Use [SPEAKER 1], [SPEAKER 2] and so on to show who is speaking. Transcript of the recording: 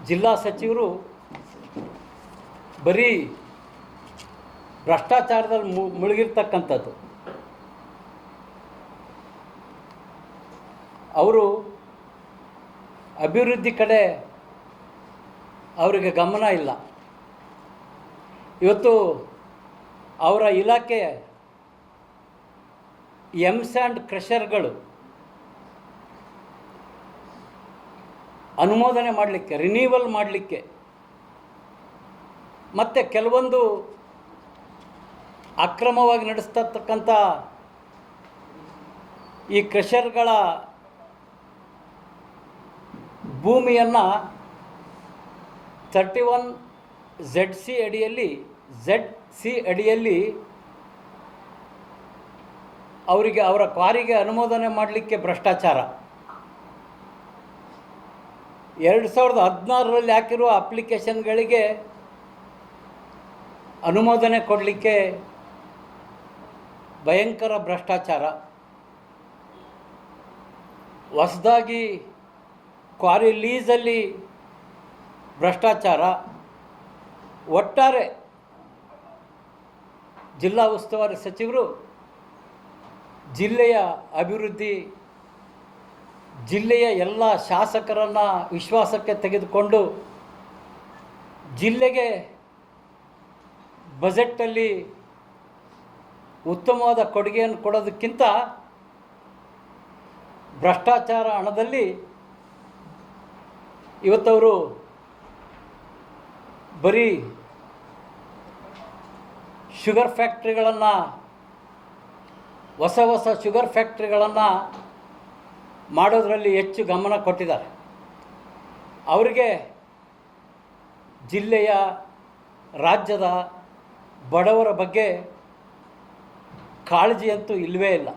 [SPEAKER 1] ಜಿಲ್ಲಾ ಸಚಿವರು ಬರೀ ಭ್ರಷ್ಟಾಚಾರದಲ್ಲಿ ಮುಳುಗಿರ್ತಕ್ಕಂಥದ್ದು. ಅವರು ಅಭಿವೃದ್ಧಿ ಕಡೆ ಅವರಿಗೆ ಗಮನ ಇಲ್ಲ. ಇವತ್ತು ಅವರ ಇಲಾಖೆ ಸ್ಯಾಂಡ್ ಕ್ರಷರ್ಗಳು ಅನುಮೋದನೆ ಮಾಡಲಿಕ್ಕೆ, ರಿನ್ಯೂವಲ್ ಮಾಡಲಿಕ್ಕೆ, ಮತ್ತು ಕೆಲವೊಂದು ಅಕ್ರಮವಾಗಿ ನಡೆಸ್ತಕ್ಕಂಥ ಈ ಕ್ರಷರ್ಗಳ ಭೂಮಿಯನ್ನು 31 ZC ಅಡಿಯಲ್ಲಿ ಅವರಿಗೆ ಅವರ ಕ್ವಾರಿಗೆ ಅನುಮೋದನೆ ಮಾಡಲಿಕ್ಕೆ ಭ್ರಷ್ಟಾಚಾರ. 2016ರಲ್ಲಿ ಹಾಕಿರುವ ಅಪ್ಲಿಕೇಶನ್ಗಳಿಗೆ ಅನುಮೋದನೆ ಕೊಡಲಿಕ್ಕೆ ಭಯಂಕರ ಭ್ರಷ್ಟಾಚಾರ. ಹೊಸದಾಗಿ ಕ್ವಾರಿ ಲೀಸಲ್ಲಿ ಭ್ರಷ್ಟಾಚಾರ. ಒಟ್ಟಾರೆ ಜಿಲ್ಲಾ ಉಸ್ತುವಾರಿ ಸಚಿವರು ಜಿಲ್ಲೆಯ ಅಭಿವೃದ್ಧಿ, ಜಿಲ್ಲೆಯ ಎಲ್ಲ ಶಾಸಕರನ್ನು ವಿಶ್ವಾಸಕ್ಕೆ ತೆಗೆದುಕೊಂಡು ಜಿಲ್ಲೆಗೆ ಬಜೆಟಲ್ಲಿ ಉತ್ತಮವಾದ ಕೊಡುಗೆಯನ್ನು ಕೊಡೋದಕ್ಕಿಂತ ಭ್ರಷ್ಟಾಚಾರ ಹಣದಲ್ಲಿ ಇವತ್ತವರು ಬರೀ ಶುಗರ್ ಫ್ಯಾಕ್ಟ್ರಿಗಳನ್ನು, ಹೊಸ ಶುಗರ್ ಫ್ಯಾಕ್ಟ್ರಿಗಳನ್ನು ಮಾಡೋದರಲ್ಲಿ ಹೆಚ್ಚು ಗಮನ ಕೊಟ್ಟಿದ್ದಾರೆ. ಅವರಿಗೆ ಜಿಲ್ಲೆಯ, ರಾಜ್ಯದ ಬಡವರ ಬಗ್ಗೆ ಕಾಳಜಿ ಅಂತೂ ಇಲ್ಲವೇ ಇಲ್ಲ.